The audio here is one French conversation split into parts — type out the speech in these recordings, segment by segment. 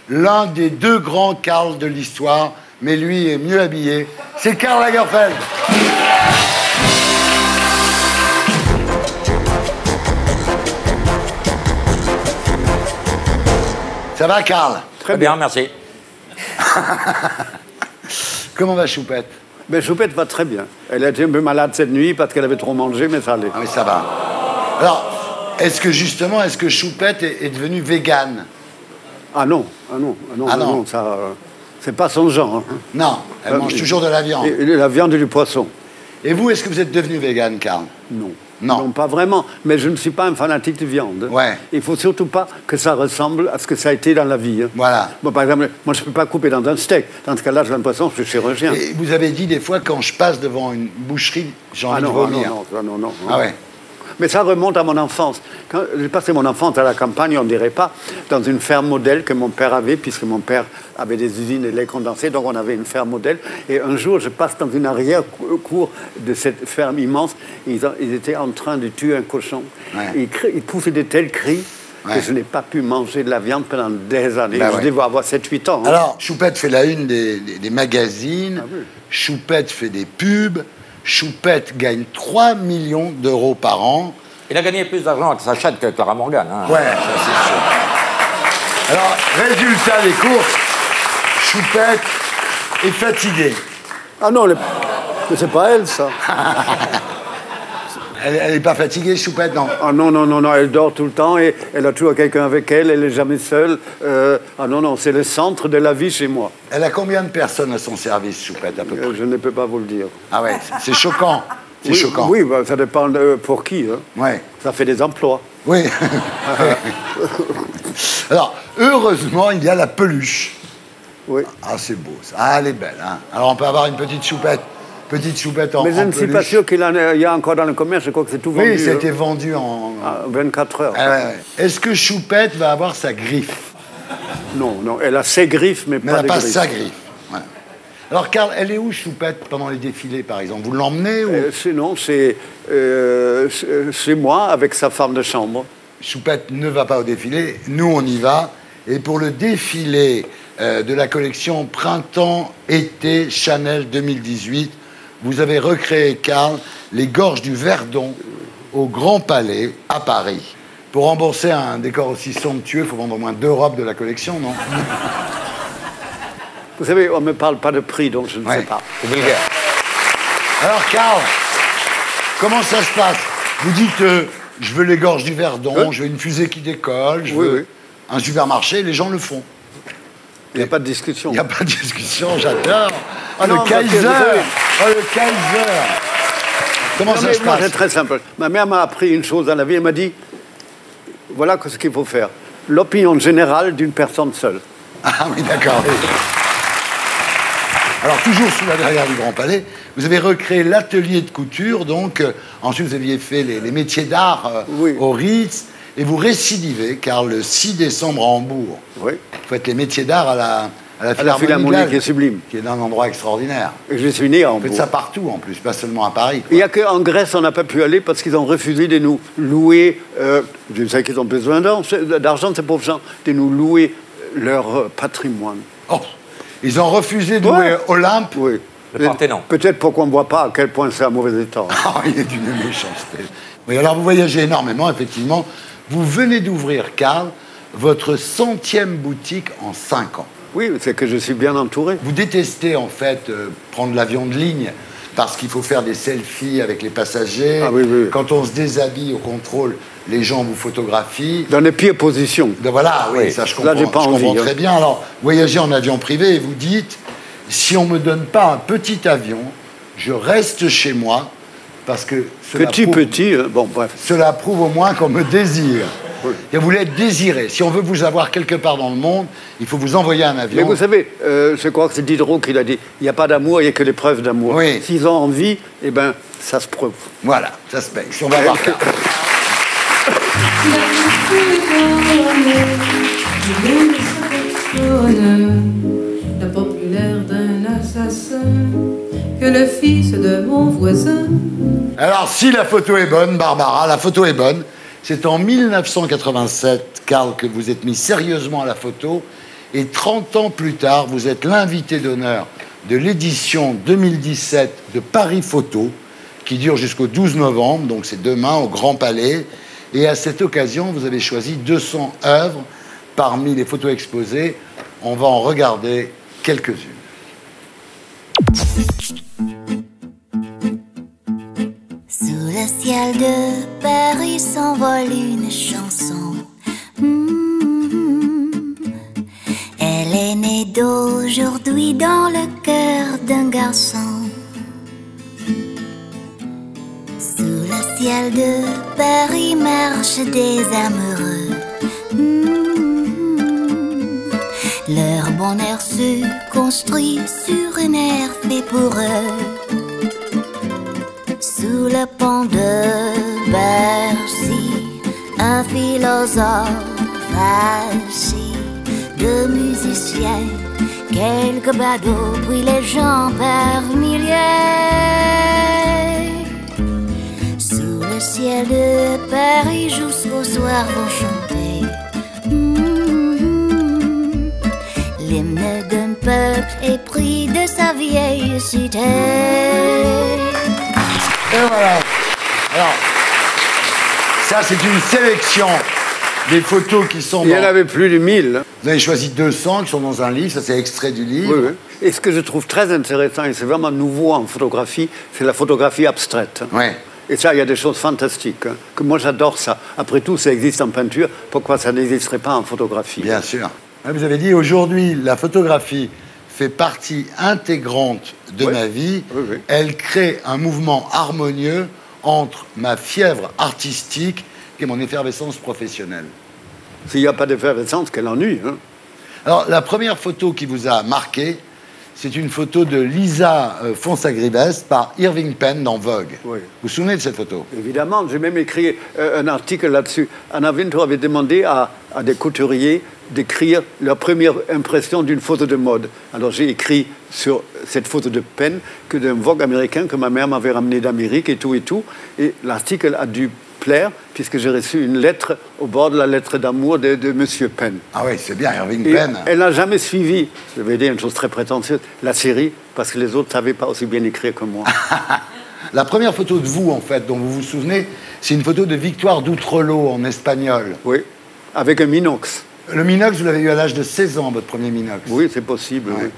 l'un des deux grands Karl de l'histoire, mais lui est mieux habillé. C'est Karl Lagerfeld. Ça va, Karl? Très bien, merci. Comment va Choupette? Ben, Choupette va très bien. Elle a été un peu malade cette nuit parce qu'elle avait trop mangé, mais ça allait. Ah oui, ça va. Alors, est-ce que Choupette est devenue végane? Ah non, ça, c'est pas son genre. Hein. Non, elle mange toujours de la viande. La viande et du poisson. Et vous, est-ce que vous êtes devenu végane, Karl? Non. Non. Non, pas vraiment. Mais je ne suis pas un fanatique de viande. Ouais. Il faut surtout pas que ça ressemble à ce que ça a été dans la vie. Hein. Voilà. Bon, par exemple, moi, je ne peux pas couper dans un steak. Dans ce cas-là, j'ai l'impression que je suis chirurgien. Et vous avez dit des fois, quand je passe devant une boucherie, j'ai envie de vomir. Non. Ah ouais. Mais ça remonte à mon enfance. Quand j'ai passé mon enfance à la campagne, on ne dirait pas, dans une ferme modèle que mon père avait, puisque mon père avait des usines de lait condensé, donc on avait une ferme modèle. Et un jour, je passe dans une arrière-cour de cette ferme immense. Ils étaient en train de tuer un cochon. Ouais. Ils poussaient de tels cris que je n'ai pas pu manger de la viande pendant des années. Je devais avoir 7-8 ans. Hein. Alors, Choupette fait la une des magazines. Ah, oui. Choupette fait des pubs. Choupette gagne 3 millions d'euros par an. Il a gagné plus d'argent avec sa chatte que Clara Morgan. Hein. Ouais, ça c'est sûr. Alors, résultat des courses, Choupette est fatiguée. Ah non, mais c'est pas elle, ça. Elle n'est pas fatiguée, Choupette, non? Ah non, elle dort tout le temps et elle a toujours quelqu'un avec elle, elle n'est jamais seule. Ah non, c'est le centre de la vie chez moi. Elle a combien de personnes à son service, Choupette, à peu près? Je ne peux pas vous le dire. Ah ouais, c'est choquant. C'est choquant. Oui, bah, ça dépend pour qui. Hein. Ouais. Ça fait des emplois. Oui. Alors, heureusement, il y a la peluche. Oui. Ah, c'est beau, ça. Ah, elle est belle, hein. Alors, on peut avoir une petite Choupette. Petite Choupette en peluche. Mais je ne suis pas sûr qu'il y a encore dans le commerce, je crois que c'est tout vendu. Oui, c'était vendu en... 24 heures. Est-ce que Choupette va avoir sa griffe? Non, elle a ses griffes, mais pas elle n'a pas griffes. sa griffe. Ouais. Alors, Karl, elle est où, Choupette, pendant les défilés, par exemple? Vous l'emmenez ou... Non, c'est moi avec sa femme de chambre. Choupette ne va pas au défilé, nous, on y va. Et pour le défilé de la collection Printemps-Été Chanel 2018, vous avez recréé, Karl, les gorges du Verdon au Grand Palais, à Paris. Pour rembourser un décor aussi somptueux, il faut vendre au moins 2 robes de la collection, non? Vous savez, on ne me parle pas de prix, donc je ne sais pas. C'est vulgaire. Alors, Karl, comment ça se passe? Vous dites, je veux les gorges du Verdon, je veux une fusée qui décolle, je veux un supermarché, les gens le font. Il n'y a pas de discussion. Il n'y a pas de discussion, j'adore. Ah, le Kaiser! Le Kaiser! Comment ça se passe? C'est très simple. Ma mère m'a appris une chose dans la vie. Elle m'a dit, voilà ce qu'il faut faire. L'opinion générale d'une personne seule. Ah oui, d'accord. Alors, toujours sous la verrière du Grand Palais, vous avez recréé l'atelier de couture. Donc, ensuite, vous aviez fait les métiers d'art au Ritz. Et vous récidivez, car le 6 décembre à Hambourg, vous faites les métiers d'art à la Philharmonie qui est sublime. Qui est un endroit extraordinaire. Et je suis né à Hambourg. Vous faites ça partout, en plus, pas seulement à Paris. Il n'y a qu'en Grèce, on n'a pas pu aller parce qu'ils ont refusé de nous louer, je sais qu'ils ont besoin d'argent, ces pauvres gens, de nous louer leur patrimoine. Oh, ils ont refusé de louer Olympe. Oui. Le Parthénon. Peut-être pour qu'on ne voit pas à quel point c'est un mauvais état. Oh, il est d'une méchanceté. Oui, alors vous voyagez énormément, effectivement. Vous venez d'ouvrir, Karl, votre 100e boutique en 5 ans. Oui, c'est que je suis bien entouré. Vous détestez, en fait, prendre l'avion de ligne parce qu'il faut faire des selfies avec les passagers. Ah, oui. Quand on se déshabille au contrôle, les gens vous photographient. Dans les pires positions. Voilà, oui, ça je comprends, là, j'ai pas envie, comprends très bien. Alors, voyagez en avion privé et vous dites, si on ne me donne pas un petit avion, je reste chez moi parce que... bon, bref. Cela prouve au moins qu'on me désire. Et vous voulez être désiré. Si on veut vous avoir quelque part dans le monde, il faut vous envoyer un avion. Mais vous savez, je crois que c'est Diderot qui l'a dit, il n'y a pas d'amour, il n'y a que les preuves d'amour. Oui. S'ils ont envie, eh ben, ça se prouve. Voilà, ça se paye. On va voir ça. La populaire d'un assassin, que le fils de mon voisin. Alors, si la photo est bonne, Barbara, la photo est bonne. C'est en 1987, Karl, que vous êtes mis sérieusement à la photo Et 30 ans plus tard, vous êtes l'invité d'honneur de l'édition 2017 de Paris Photo, qui dure jusqu'au 12 novembre, donc c'est demain au Grand Palais. Et à cette occasion, vous avez choisi 200 œuvres parmi les photos exposées. On va en regarder quelques-unes. Sous le ciel de Paris s'envole une chanson. Elle est née d'aujourd'hui dans le cœur d'un garçon. Sous le ciel de Paris marchent des amoureux. Leur bonheur se construit sur une aire fait pour eux. Sous le pont de Bercy, un philosophe assis, deux musiciens, quelques badauds, puis les gens par milliers. Sous le ciel de Paris, jusqu'au soir vont chanter l'hymne d'un peuple épris de sa vieille cité. Et voilà. Alors, ça, c'est une sélection des photos qui sont Il y en avait plus de 1000. Vous avez choisi 200 qui sont dans un livre, ça c'est extrait du livre. Oui, oui. Et ce que je trouve très intéressant, et c'est vraiment nouveau en photographie, c'est la photographie abstraite. Ouais. Et ça, il y a des choses fantastiques. Hein, que moi, j'adore ça. Après tout, ça existe en peinture. Pourquoi ça n'existerait pas en photographie? Bien sûr. Vous avez dit, aujourd'hui, la photographie fait partie intégrante de ma vie. Oui, oui. Elle crée un mouvement harmonieux entre ma fièvre artistique et mon effervescence professionnelle. S'il n'y a pas d'effervescence, quel ennui. Hein. Alors, la première photo qui vous a marqué, c'est une photo de Lisa Fonsagribes par Irving Penn dans Vogue. Oui. Vous vous souvenez de cette photo? Évidemment, j'ai même écrit un article là-dessus. Anna Wintour avait demandé à des couturiers d'écrire leur première impression d'une photo de mode. Alors j'ai écrit sur cette photo de Penn que d'un Vogue américain que ma mère m'avait ramené d'Amérique et tout et tout. Et l'article a dû plaire puisque j'ai reçu une lettre au bord de la lettre d'amour de Monsieur Penn. Ah oui, c'est bien, Irving Et Penn. elle n'a jamais suivi, je vais dire une chose très prétentieuse, la série parce que les autres ne savaient pas aussi bien écrire que moi. La première photo de vous, en fait, dont vous vous souvenez, c'est une photo de Victoire d'Outrelot en espagnol. Oui, avec un minox. Le minox, vous l'avez eu à l'âge de 16 ans, votre premier minox. Oui, c'est possible. Ouais. Oui.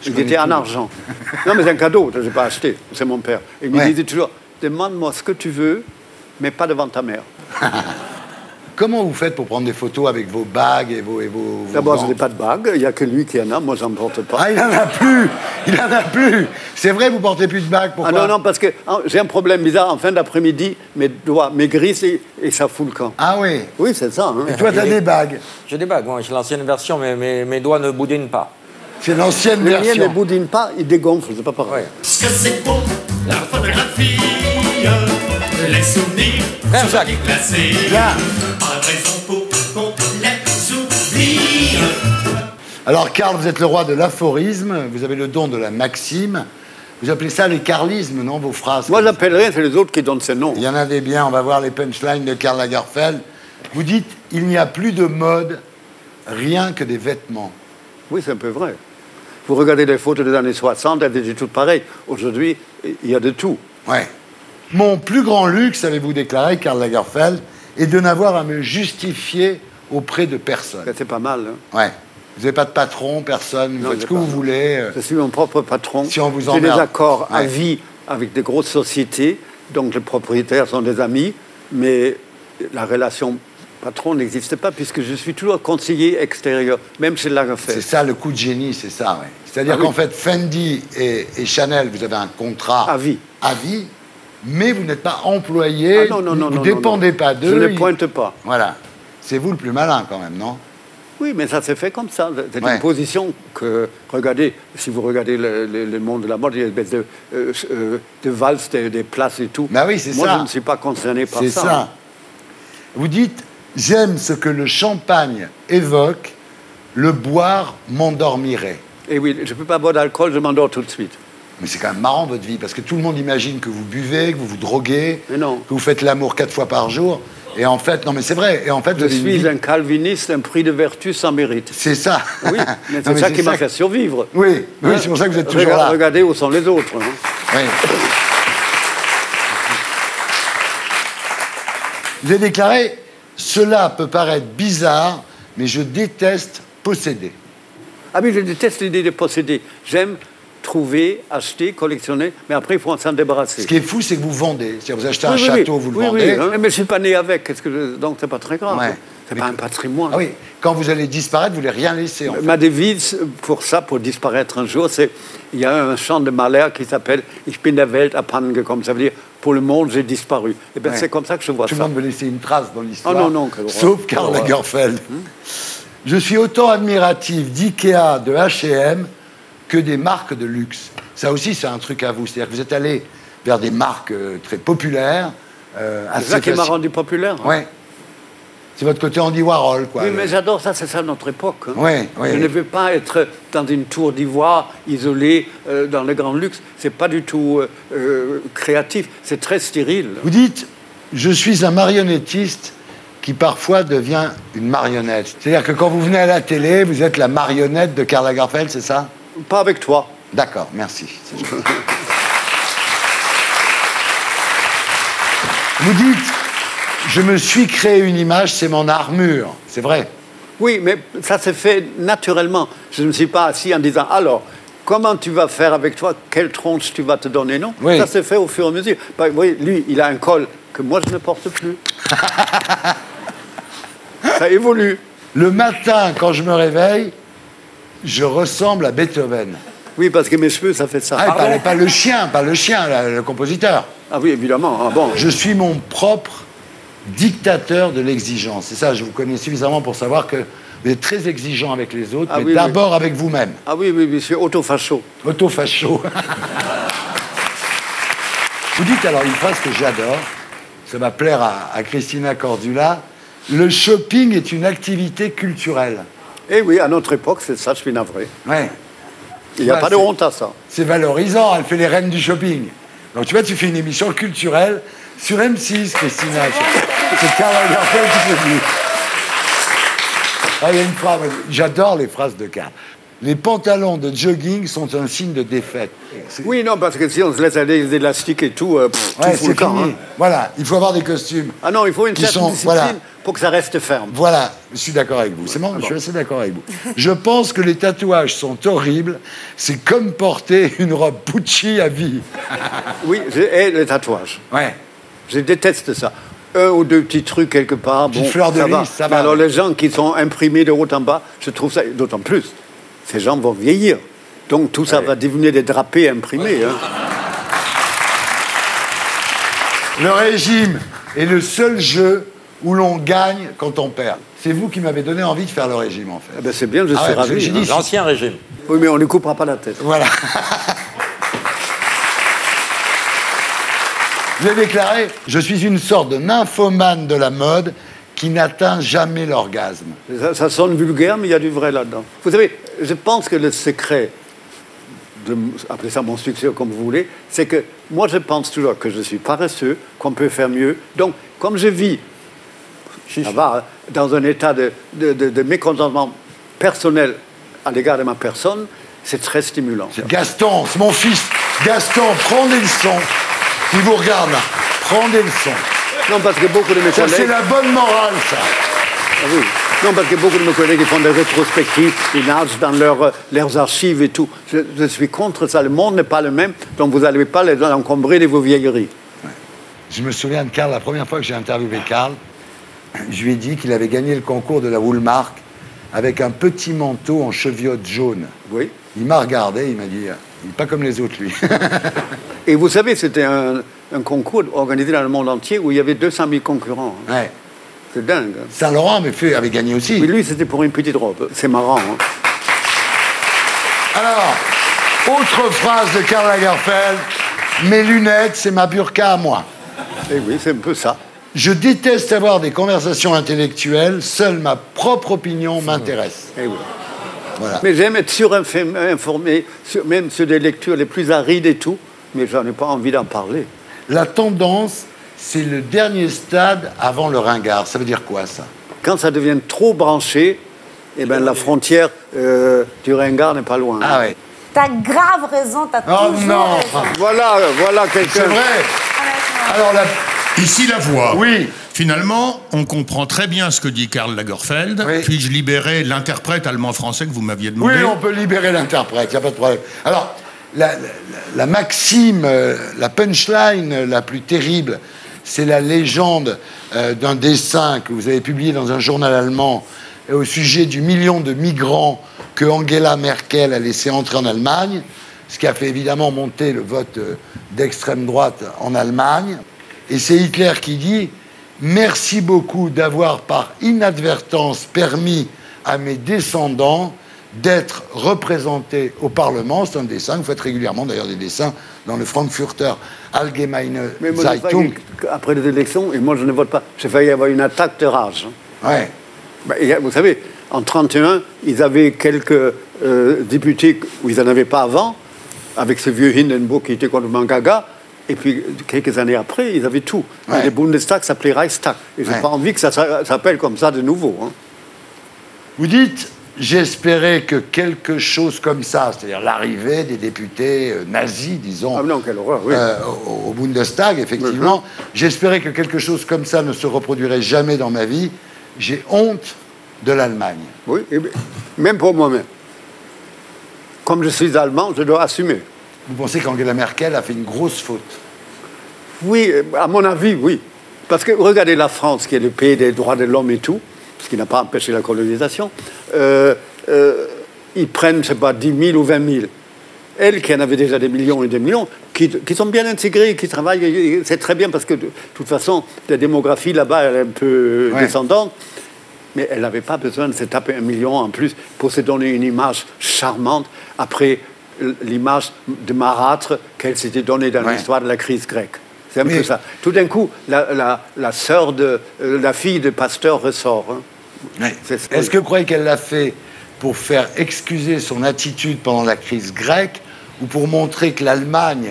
Je Il connais était en tout. argent. Non, mais c'est un cadeau, je n'ai pas acheté, c'est mon père. Il me Ouais. disait toujours, demande-moi ce que tu veux, mais pas devant ta mère. Comment vous faites pour prendre des photos avec vos bagues et vos D'abord, je gants? n'ai pas de bague, il n'y a que lui qui en a, moi j'en porte pas. Ah, il n'en a plus. Il n'en a plus. C'est vrai, vous portez plus de bagues, pourquoi? Ah non, non, parce que j'ai un problème bizarre, en fin d'après-midi, mes doigts maigrissent et ça fout le camp. Ah oui. Oui, c'est ça. Hein. Et toi, t'as des bagues. J'ai des bagues, moi, j'ai l'ancienne version, mais mes doigts ne boudinent pas. C'est l'ancienne Le mien ne version. boudine pas, il dégonfle, c'est pas pareil. Ouais. Parce que c'est beau, la photographie, les souvenirs Frère sont Jacques. déclassés. Là. Pas de raison pour qu'on les oublie. Alors, Karl, vous êtes le roi de l'aphorisme. Vous avez le don de la maxime. Vous appelez ça les carlismes, non, vos phrases? Moi, j'appellerais, c'est les autres qui donnent ces noms. Il y en a des biens. On va voir les punchlines de Karl Lagerfeld. Vous dites, il n'y a plus de mode, rien que des vêtements. Oui, c'est un peu vrai. Vous regardez les photos des années 60, elles étaient toutes pareilles. Aujourd'hui, il y a de tout. Ouais. Mon plus grand luxe, avez-vous déclaré, Karl Lagerfeld, est de n'avoir à me justifier auprès de personne. C'est pas mal. Hein. Ouais. Vous n'avez pas de patron, personne, vous Non, faites j'ai ce que pas. vous voulez. Je suis mon propre patron. Si on vous J'ai des emmerde. accords à Ouais. vie avec des grosses sociétés, donc les propriétaires sont des amis, mais la relation patron n'existe pas puisque je suis toujours conseiller extérieur, même chez C'est Lagerfeld. ça le coup de génie, c'est ça, ouais. C'est-à-dire Ah oui. qu'en fait, Fendi et Chanel, vous avez un contrat À vie. à vie, mais vous n'êtes pas employé, Ah non, non, non, vous non, ne dépendez non. pas Je d'eux. ne pointe pas. Voilà. C'est vous le plus malin quand même, non? Oui, mais ça s'est fait comme ça. C'est Ouais. une position que, regardez, si vous regardez le monde de la mode, il y a une espèce de valse, des places et tout. Bah oui, c'est Moi, ça. je ne suis pas concerné par C'est ça. ça. Vous dites, j'aime ce que le champagne évoque, le boire m'endormirait. Et oui, je ne peux pas boire d'alcool, je m'endors tout de suite. Mais c'est quand même marrant votre vie, parce que tout le monde imagine que vous buvez, que vous vous droguez, Mais non. que vous faites l'amour 4 fois par jour, Et en fait, non mais c'est vrai. Et en fait, Je suis un calviniste, un prix de vertu sans mérite. C'est ça. Oui, mais c'est ça qui m'a fait survivre. Oui, oui, c'est pour ça que vous êtes toujours là. Regardez où sont les autres. Hein. Oui. Vous avez déclaré « Cela peut paraître bizarre, mais je déteste posséder ». Ah oui, je déteste l'idée de posséder. J'aime trouver, acheter, collectionner, mais après, il faut s'en débarrasser. Ce qui est fou, c'est que vous vendez. C'est-à-dire, vous achetez un château, vous le vendez. Oui, mais je ne suis pas né avec, donc c'est pas très grave. Ouais. C'est pas un patrimoine. Ah oui, quand vous allez disparaître, vous ne voulez rien laisser. En fait. Ma devise pour ça, pour disparaître un jour, c'est il y a un chant de Mahler qui s'appelle Ich bin der Welt abhandengekommen. Ça veut dire pour le monde, j'ai disparu. Et ben, c'est comme ça que je vois ça. Tout le monde veut laisser une trace dans l'histoire. Oh non, sauf Karl Lagerfeld. Je suis autant admiratif d'IKEA, de H&M, que des marques de luxe. Ça aussi, c'est un truc à vous. C'est-à-dire que vous êtes allé vers des marques très populaires. C'est ça qui m'a rendu populaire. Oui. C'est votre côté Andy Warhol, quoi. Oui, mais j'adore ça, c'est ça notre époque. Hein. Oui. Je ne veux pas être dans une tour d'ivoire, isolée, dans le grand luxe. C'est pas du tout créatif, c'est très stérile. Vous dites, je suis un marionnettiste qui parfois devient une marionnette. C'est-à-dire que quand vous venez à la télé, vous êtes la marionnette de Karl Lagerfeld, c'est ça? Pas avec toi. D'accord, merci. Vous dites, je me suis créé une image, c'est mon armure. C'est vrai. Oui, mais ça s'est fait naturellement. Je ne me suis pas assis en disant, alors, comment tu vas faire avec toi? Quelle tronche tu vas te donner? Non, ça s'est fait au fur et à mesure. Oui, lui, il a un col que moi, je ne porte plus. Ça évolue. Le matin, quand je me réveille, je ressemble à Beethoven. Oui, parce que mes cheveux, ça fait ça. Ah, pas le chien, le compositeur. Ah oui, évidemment. Ah, bon. Je suis mon propre dictateur de l'exigence. C'est ça, je vous connais suffisamment pour savoir que vous êtes très exigeant avec les autres, mais d'abord avec vous-même. Ah oui, je suis auto-facho. Auto-facho. Vous dites alors une phrase que j'adore, ça va plaire à Christina Cordula, le shopping est une activité culturelle. Eh oui, à notre époque, c'est ça, je suis navré. Ouais. Il n'y a pas de honte à ça. C'est valorisant, elle fait les reines du shopping. Donc tu vois, tu fais une émission culturelle sur M6, Christina. C'est Karl Lagerfeld qui te dit. Ah, il y a une phrase, j'adore les phrases de Karl. Les pantalons de jogging sont un signe de défaite. Oui, non, parce que si on se laisse aller des élastiques et tout, tout fout le camp. Hein. Voilà, il faut avoir des costumes. Ah non, il faut une certaine discipline pour que ça reste ferme. Voilà, je suis d'accord avec vous. C'est bon, je suis assez d'accord avec vous. Je pense que les tatouages sont horribles. C'est comme porter une robe Pucci à vie. Oui, et les tatouages. Ouais. Je déteste ça. Un ou deux petits trucs quelque part. Bon, fleur de lys, ça va. Alors les gens qui sont imprimés de haut en bas, je trouve ça d'autant plus. Ces gens vont vieillir. Donc tout ça va devenir des drapés imprimés. Hein. Le régime est le seul jeu où l'on gagne quand on perd. C'est vous qui m'avez donné envie de faire le régime, en fait. Eh ben c'est bien, je suis ravi. Hein. L'ancien régime. Oui, mais on ne coupera pas la tête. Voilà. Vous avez déclaré « Je suis une sorte de nymphomane de la mode qui n'atteint jamais l'orgasme. » Ça sonne vulgaire, mais il y a du vrai là-dedans. Vous savez, je pense que le secret, appelez ça mon succès comme vous voulez, c'est que moi je pense toujours que je suis paresseux, qu'on peut faire mieux. Donc, comme je vis, ça va, dans un état de mécontentement personnel à l'égard de ma personne, c'est très stimulant. Gaston, c'est mon fils. Gaston, prends des leçons. Il vous regarde là. Prends des leçons. Non, parce que beaucoup de mes collègues... Ça, c'est la bonne morale, ça. Ah oui. Non, parce que beaucoup de mes collègues font des rétrospectives, ils nagent dans leurs archives et tout. Je suis contre ça. Le monde n'est pas le même, donc vous n'allez pas les encombrer de vos vieilleries. Ouais. Je me souviens de Karl, la première fois que j'ai interviewé Karl, je lui ai dit qu'il avait gagné le concours de la Woolmark avec un petit manteau en cheviote jaune. Oui. Il m'a regardé, il m'a dit, il n'est pas comme les autres, lui. Et vous savez, c'était un concours organisé dans le monde entier où il y avait 200 000 concurrents. Hein. Ouais. C'est dingue. Hein. Saint-Laurent avait gagné aussi. Oui, lui, c'était pour une petite robe. C'est marrant. Hein. Alors, autre phrase de Karl Lagerfeld, mes lunettes, c'est ma burqa à moi. Eh oui, c'est un peu ça. Je déteste avoir des conversations intellectuelles, seule ma propre opinion m'intéresse. Eh oui. Voilà. Mais j'aime être surinformé, même sur des lectures les plus arides et tout, mais j'en ai pas envie d'en parler. La tendance, c'est le dernier stade avant le ringard. Ça veut dire quoi, ça? Quand ça devient trop branché, eh ben, la frontière du ringard n'est pas loin. Ah ouais. T'as grave raison, t'as toujours non. raison. Voilà quelqu'un. C'est vrai. Alors, Ici, la voix. Oui. Finalement, on comprend très bien ce que dit Karl Lagerfeld. Oui. Puis-je libérer l'interprète allemand-français que vous m'aviez demandé? Oui, on peut libérer l'interprète, il n'y a pas de problème. Alors, la maxime, la punchline la plus terrible, c'est la légende d'un dessin que vous avez publié dans un journal allemand au sujet du million de migrants que Angela Merkel a laissé entrer en Allemagne, ce qui a fait évidemment monter le vote d'extrême droite en Allemagne. Et c'est Hitler qui dit « Merci beaucoup d'avoir par inadvertance permis à mes descendants d'être représentés au Parlement ». C'est un dessin, vous faites régulièrement d'ailleurs des dessins dans le Frankfurter Allgemeine Zeitung. Après les élections, et moi je ne vote pas, j'ai failli avoir une attaque de rage. Ouais. Ben, vous savez, en 1931, ils avaient quelques députés où ils n'en avaient pas avant, avec ce vieux Hindenburg qui était complètement gaga. Et puis, quelques années après, ils avaient tout. Ouais. Le Bundestag s'appelait Reichstag. Et je n'ai pas envie que ça s'appelle comme ça de nouveau. Hein. Vous dites « J'espérais que quelque chose comme ça, c'est-à-dire l'arrivée des députés nazis, disons, Ah non, quelle horreur, oui. au Bundestag, effectivement, j'espérais que quelque chose comme ça ne se reproduirait jamais dans ma vie. J'ai honte de l'Allemagne. » Oui, et même pour moi-même. Comme je suis allemand, je dois assumer. Vous pensez qu'Angela Merkel a fait une grosse faute? Oui, à mon avis, oui. Parce que regardez la France, qui est le pays des droits de l'homme et tout, ce qui n'a pas empêché la colonisation, ils prennent, je ne sais pas, 10 000 ou 20 000. Elle, qui en avait déjà des millions et des millions, qui sont bien intégrés, qui travaillent, c'est très bien parce que, de toute façon, la démographie là-bas, elle est un peu descendante. Mais elle n'avait pas besoin de se taper 1 million en plus pour se donner une image charmante après l'image de marâtre qu'elle s'était donnée dans l'histoire de la crise grecque. C'est un peu ça. Tout d'un coup, la sœur la fille de Pasteur ressort. Hein. Est-ce que vous croyez qu'elle l'a fait pour faire excuser son attitude pendant la crise grecque ou pour montrer que l'Allemagne,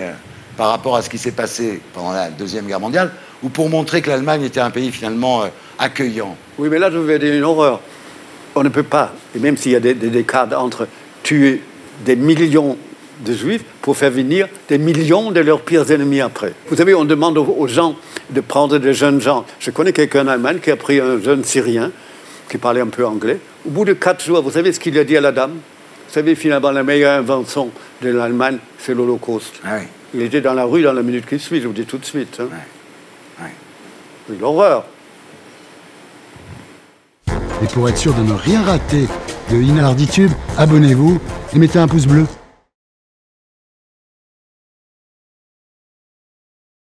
par rapport à ce qui s'est passé pendant la Deuxième Guerre mondiale, ou pour montrer que l'Allemagne était un pays finalement accueillant? Oui, mais là, je vais dire une horreur. On ne peut pas, et même s'il y a des cas entre tuer des millions de Juifs pour faire venir des millions de leurs pires ennemis après. Vous savez, on demande aux gens de prendre des jeunes gens. Je connais quelqu'un en Allemagne qui a pris un jeune Syrien qui parlait un peu anglais. Au bout de 4 jours, vous savez ce qu'il a dit à la dame? Vous savez, finalement, la meilleure invention de l'Allemagne, c'est l'Holocauste. Ah oui. Il était dans la rue dans la minute qui suit, je vous dis tout de suite. Hein. Ouais. Oui, l'horreur. Et pour être sûr de ne rien rater de Inarditube, abonnez-vous et mettez un pouce bleu.